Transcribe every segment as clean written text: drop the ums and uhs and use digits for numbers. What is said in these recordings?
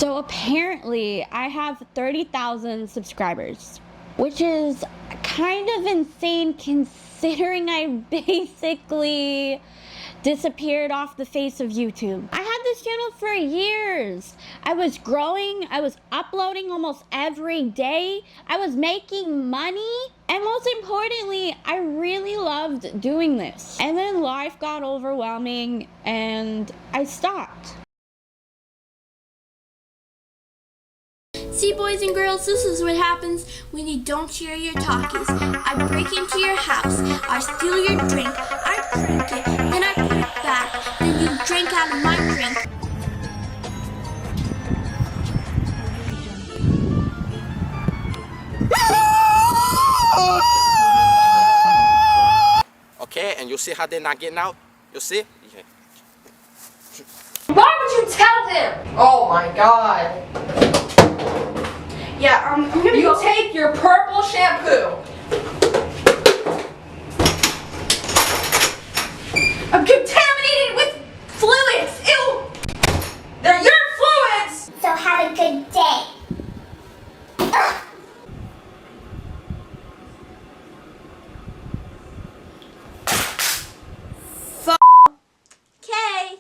So apparently I have 30,000 subscribers, which is kind of insane considering I basically disappeared off the face of YouTube. I had this channel for years. I was growing, I was uploading almost every day, I was making money, and most importantly, I really loved doing this. And then life got overwhelming and I stopped. See, boys and girls, this is what happens when you don't share your talkies. I break into your house, I steal your drink, I drink it, then I put it back, then you drink out of my drink. Okay, and you see how they're not getting out? You see? Yeah. Why would you tell him? Oh my god. Yeah, I'm gonna You take your purple shampoo. I'm contaminated with fluids. Ew. They're your fluids. So have a good day. Ugh. Okay.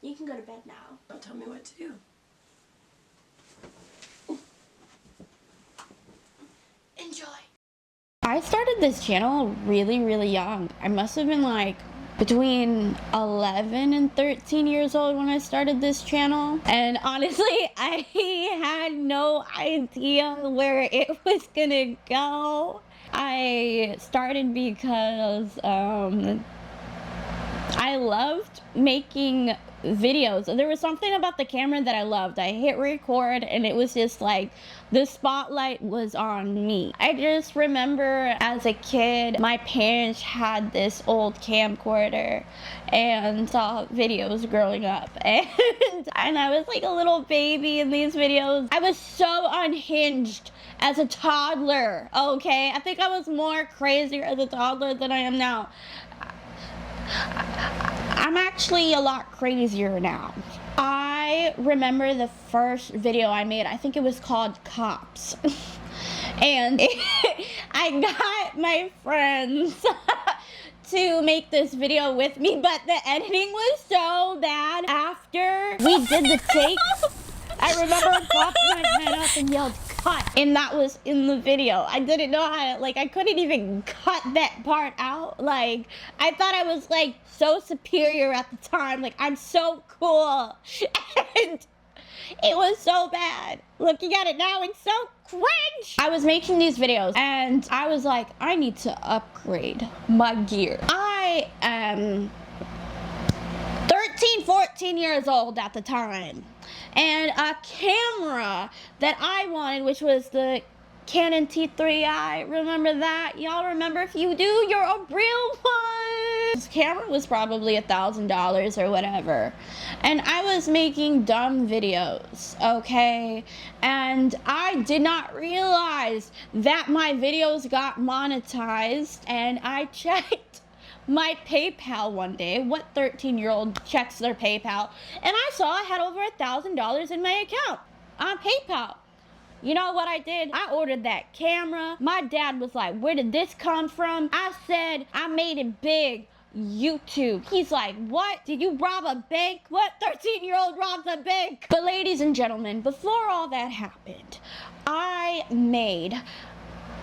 You can go to bed now. Don't tell me what to do. Enjoy. I started this channel really young. I must have been like between 11 and 13 years old when I started this channel. And honestly, I had no idea where it was gonna go. I started because I loved making videos. There was something about the camera that I loved. I hit record and it was just like the spotlight was on me. I just remember as a kid, my parents had this old camcorder and saw videos growing up, and I was like a little baby in these videos. I was so unhinged as a toddler, okay? I think I was more crazier as a toddler than I am now. I'm actually a lot crazier now. I remember the first video I made, I think it was called Cops. And I got my friends to make this video with me, but the editing was so bad. After we did the take, I remember I popped my head up and yelled, "Cut!" And that was in the video. I didn't know how, like, I couldn't even cut that part out. Like, I thought I was, like, so superior at the time. Like, I'm so cool. And it was so bad. Looking at it now, it's so cringe. I was making these videos and I was like, I need to upgrade my gear. I am 13, 14 years old at the time. And a camera that I wanted, which was the Canon T3i, remember that? Y'all remember? If you do, you're a real one. This camera was probably $1,000 or whatever. And I was making dumb videos, okay? And I did not realize that my videos got monetized, and I checked my PayPal one day. What 13-year-old checks their PayPal? And I saw I had over $1,000 in my account on PayPal. You know what I did? I ordered that camera. My dad was like, where did this come from? I said, I made it big. YouTube. He's like, what? Did you rob a bank? What 13-year-old robs a bank? But ladies and gentlemen, before all that happened, I made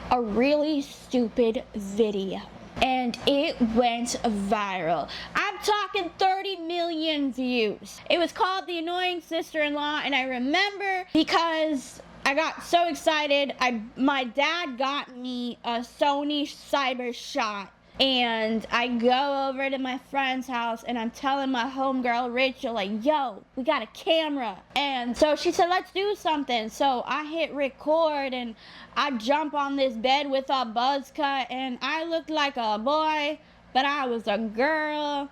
a really stupid video. And it went viral. I'm talking 30 million views. It was called The Annoying Sister-in-Law, and I remember because I got so excited, my dad got me a Sony CyberShot. And I go over to my friend's house and I'm telling my homegirl Rachel, like, yo, we got a camera. And so she said, let's do something. So I hit record and I jump on this bed with a buzz cut, and I looked like a boy, but I was a girl.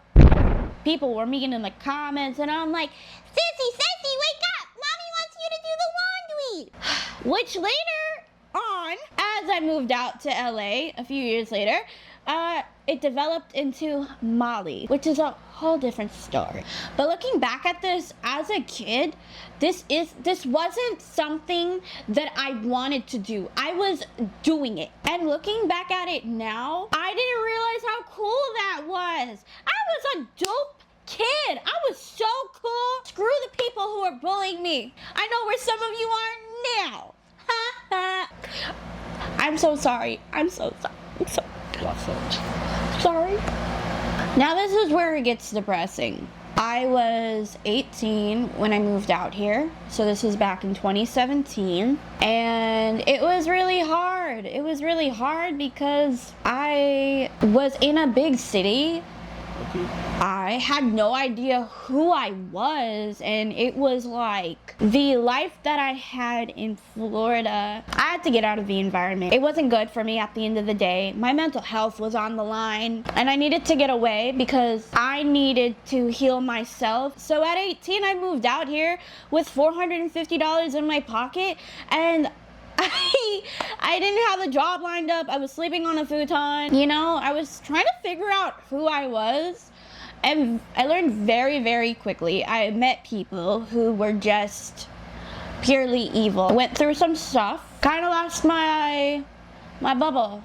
People were meeting in the comments and I'm like, Sissy, wake up! Mommy wants you to do the laundry! Which later on, as I moved out to LA a few years later, it developed into Molly, which is a whole different story. But looking back at this as a kid, this wasn't something that I wanted to do. I was doing it. And looking back at it now, I didn't realize how cool that was. I was a dope kid. I was so cool. Screw the people who are bullying me. I know where some of you are now. I'm so sorry. I'm so sorry. I'm so sorry. Now this is where it gets depressing. I was 18 when I moved out here. So this is back in 2017. And it was really hard. It was really hard because I was in a big city. I had no idea who I was, and it was like the life that I had in Florida. I had to get out of the environment. It wasn't good for me at the end of the day. My mental health was on the line, and I needed to get away because I needed to heal myself. So at 18, I moved out here with $450 in my pocket, and I didn't have a job lined up. I was sleeping on a futon. You know, I was trying to figure out who I was. And I learned very, very quickly. I met people who were just purely evil. Went through some stuff. Kind of lost my bubbliness.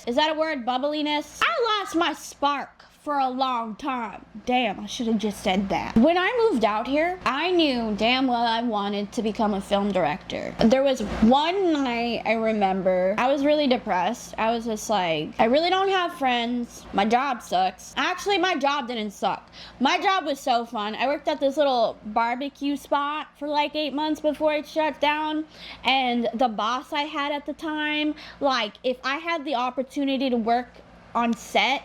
Is that a word? Bubbliness? I lost my spark for a long time. Damn, I should have just said that. When I moved out here, I knew damn well I wanted to become a film director. There was one night I remember, I was really depressed. I was just like, I really don't have friends. My job sucks. Actually, my job didn't suck. My job was so fun. I worked at this little barbecue spot for like 8 months before it shut down. And the boss I had at the time, like, if I had the opportunity to work on set,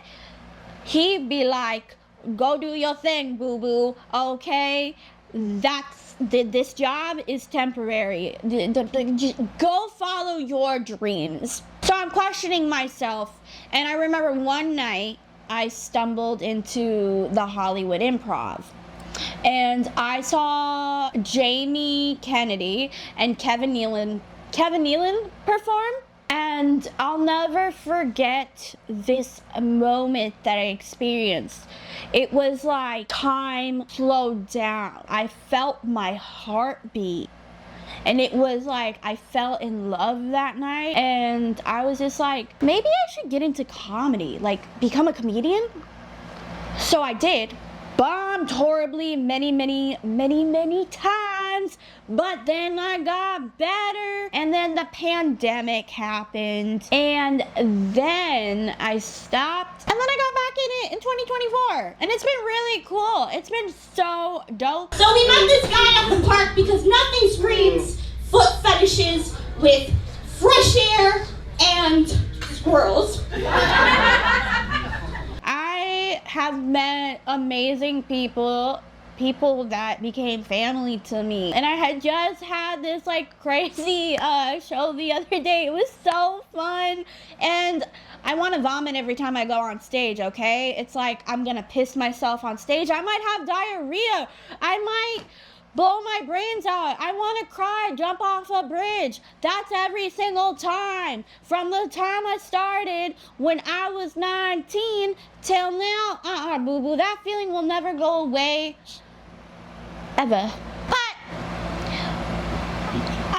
he'd be like, go do your thing, boo-boo, okay? This job is temporary. Go follow your dreams. So I'm questioning myself, and I remember one night I stumbled into the Hollywood Improv. And I saw Jamie Kennedy and Kevin Nealon perform. And I'll never forget this moment that I experienced. It was like time slowed down. I felt my heartbeat. And it was like I fell in love that night. And I was just like, maybe I should get into comedy, like become a comedian. So I did. Bombed horribly many times, but then I got better, and then the pandemic happened, and then I stopped, and then I got back in it in 2024, and it's been really cool. It's been so dope. So we met this guy at the park because nothing screams foot fetishes with fresh air and squirrels. I have met amazing people that became family to me. And I had just had this like crazy show the other day. It was so fun. And I want to vomit every time I go on stage, okay? It's like I'm gonna piss myself on stage. I might have diarrhea. I might blow my brains out. I want to cry, jump off a bridge. That's every single time. From the time I started when I was 19 till now, boo-boo. That feeling will never go away. Ever. But,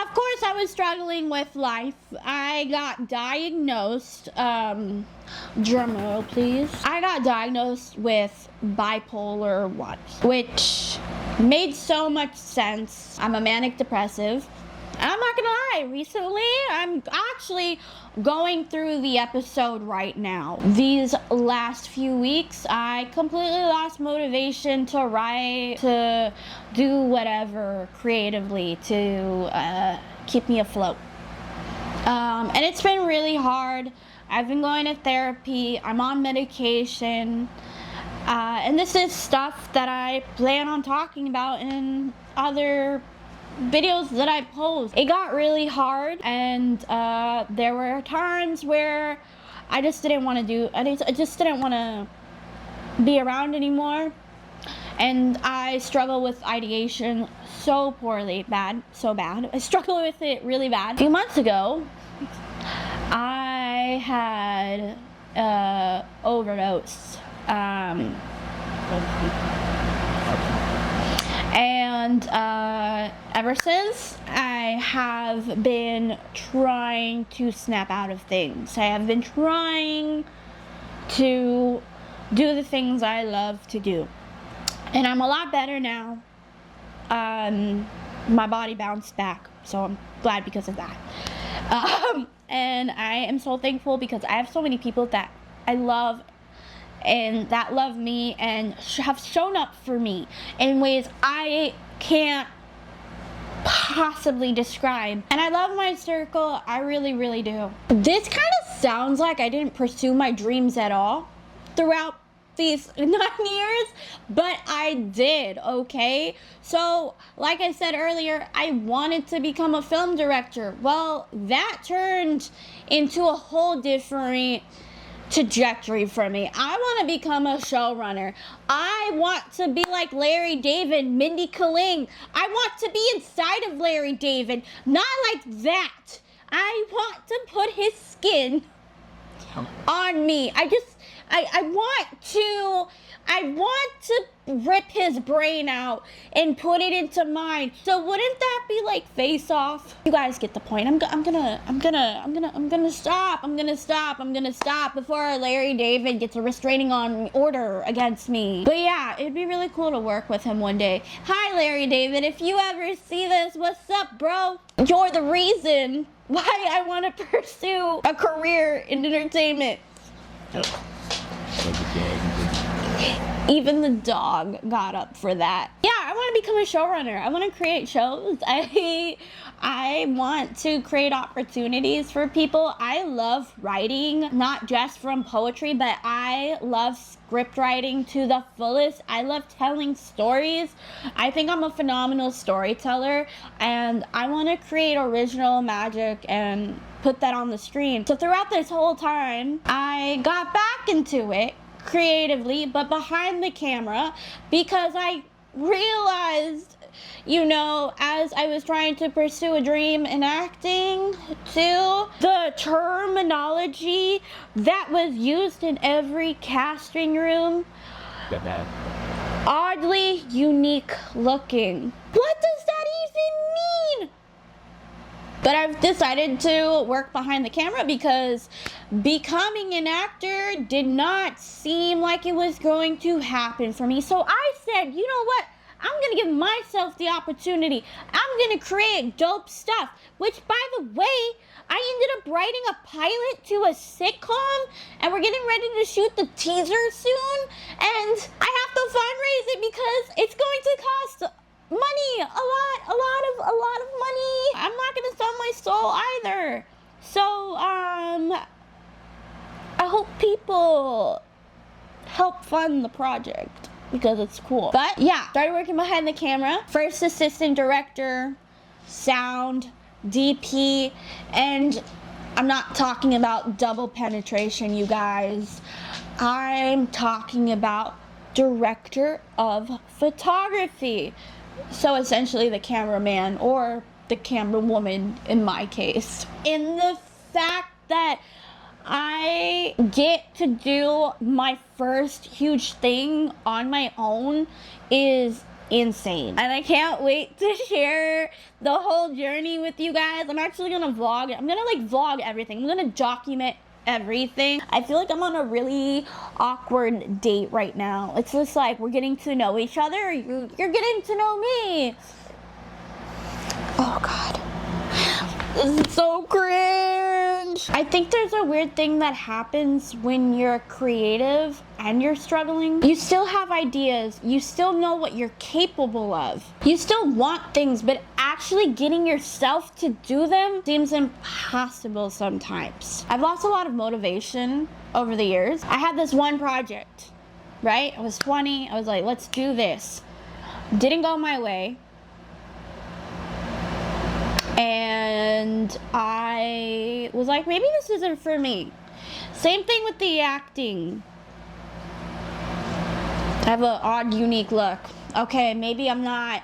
of course, I was struggling with life. I got diagnosed, drum roll, please. I got diagnosed with bipolar 1, which made so much sense. I'm a manic depressive. And I'm not gonna lie, recently I'm actually going through the episode right now. These last few weeks, I completely lost motivation to write, to do whatever creatively to keep me afloat. And it's been really hard. I've been going to therapy. I'm on medication. And this is stuff that I plan on talking about in other videos that I post. It got really hard, and there were times where I just didn't want to be around anymore. And I struggle with ideation so bad. I struggle with it really bad. A few months ago, I had overdose. And ever since, I have been trying to snap out of things. I have been trying to do the things I love to do. And I'm a lot better now. My body bounced back, so I'm glad because of that. And I am so thankful because I have so many people that I love and that love me and have shown up for me in ways I can't possibly describe. And I love my circle. I really, really do. This kind of sounds like I didn't pursue my dreams at all throughout these 9 years, but I did, okay? So, like I said earlier, I wanted to become a film director. Well, that turned into a whole different trajectory for me. I want to become a showrunner. I want to be like Larry David, Mindy Kaling. I want to be inside of Larry David, not like that. I want to put his skin on me. I want to rip his brain out and put it into mine. So wouldn't that be like Face Off? You guys get the point. I'm gonna stop before Larry David gets a restraining order against me. But yeah, it'd be really cool to work with him one day. Hi Larry David, if you ever see this, what's up, bro? You're the reason why I want to pursue a career in entertainment. Even the dog got up for that. Yeah, I want to become a showrunner. I want to create shows. I want to create opportunities for people. I love writing, not just from poetry, but I love script writing to the fullest. I love telling stories. I think I'm a phenomenal storyteller, and I want to create original magic and put that on the screen. So throughout this whole time, I got back into it creatively, but behind the camera, because I realized, you know, as I was trying to pursue a dream in acting too, the terminology that was used in every casting room, oddly unique looking. What does that even mean? But I've decided to work behind the camera because becoming an actor did not seem like it was going to happen for me. So I said, you know what? I'm going to give myself the opportunity. I'm going to create dope stuff, which, by the way, I ended up writing a pilot to a sitcom, and we're getting ready to shoot the teaser soon, and I have to fundraise it because it's going to cost money, a lot of money. I'm not gonna sell my soul either. So I hope people help fund the project because it's cool. But yeah, started working behind the camera. First assistant director, sound, DP, and I'm not talking about double penetration, you guys. I'm talking about director of photography. So essentially the cameraman or the camera woman in my case. And the fact that I get to do my first huge thing on my own is insane. And I can't wait to share the whole journey with you guys. I'm actually gonna vlog it. I'm gonna like vlog everything. I'm gonna document everything. I feel like I'm on a really awkward date right now. It's just like we're getting to know each other. You're getting to know me. Oh God. This is so cringe. I think there's a weird thing that happens when you're creative and you're struggling. You still have ideas. You still know what you're capable of. You still want things, but actually getting yourself to do them seems impossible sometimes. I've lost a lot of motivation over the years. I had this one project, right? I was 20. I was like, let's do this. Didn't go my way. And I was like, maybe this isn't for me. Same thing with the acting. I have an odd, unique look. Okay, maybe I'm not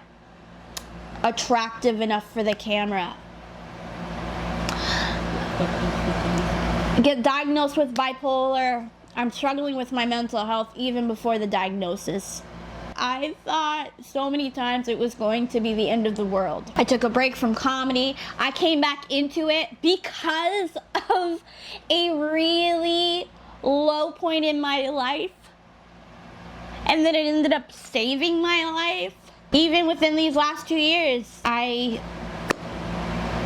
attractive enough for the camera. get diagnosed with bipolar. I'm struggling with my mental health even before the diagnosis. I thought so many times it was going to be the end of the world. I took a break from comedy. I came back into it because of a really low point in my life. And then it ended up saving my life. Even within these last 2 years, I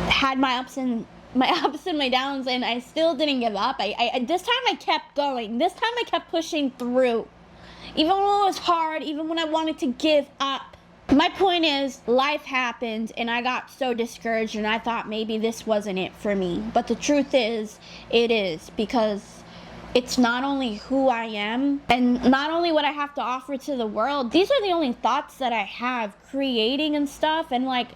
had my ups and my downs, and I still didn't give up. This time I kept going. This time I kept pushing through. Even when it was hard, even when I wanted to give up. My point is, life happened and I got so discouraged and I thought maybe this wasn't it for me. But the truth is, it is, because it's not only who I am and not only what I have to offer to the world. These are the only thoughts that I have creating and stuff. And like,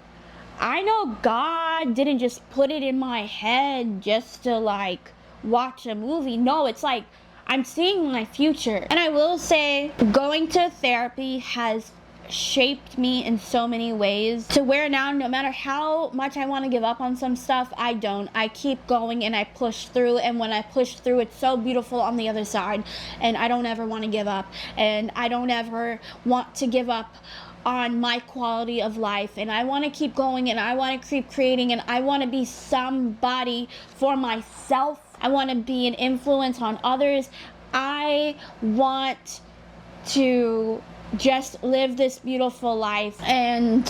I know God didn't just put it in my head just to like watch a movie. No, it's like I'm seeing my future. And I will say, going to therapy has shaped me in so many ways to where now, no matter how much I want to give up on some stuff, I don't. I keep going and I push through, and when I push through, it's so beautiful on the other side, and I don't ever want to give up, and I don't ever want to give up on my quality of life, and I want to keep going, and I want to keep creating, and I want to be somebody for myself. I want to be an influence on others. I want to just live this beautiful life. And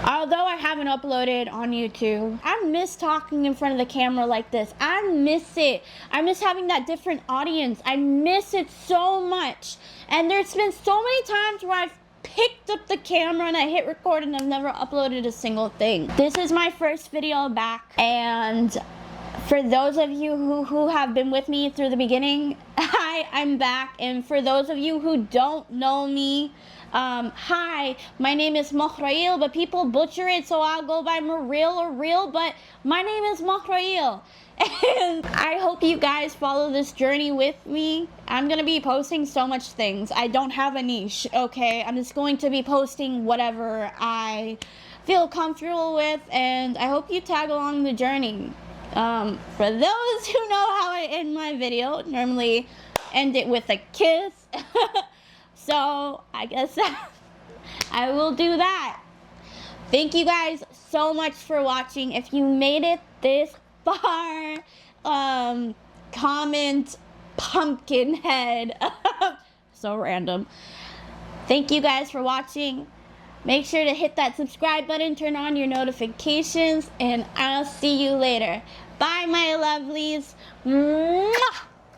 although I haven't uploaded on YouTube, I miss talking in front of the camera like this. I miss it. I miss having that different audience. I miss it so much. And there's been so many times where I've picked up the camera and I hit record and I've never uploaded a single thing. This is my first video back, and for those of you who have been with me through the beginning, hi, I'm back. And for those of you who don't know me, hi, my name is Mohrail, but people butcher it, so I'll go by Maril or Real, but my name is Mohrail. And I hope you guys follow this journey with me. I'm gonna be posting so much things. I don't have a niche, okay? I'm just going to be posting whatever I feel comfortable with, and I hope you tag along the journey. For those who know how I end my video, normally end it with a kiss. So I guess I will do that. Thank you guys so much for watching. If you made it this far, comment pumpkin head. So random. Thank you guys for watching. Make sure to hit that subscribe button, turn on your notifications, and I'll see you later. Bye, my lovelies. Mwah!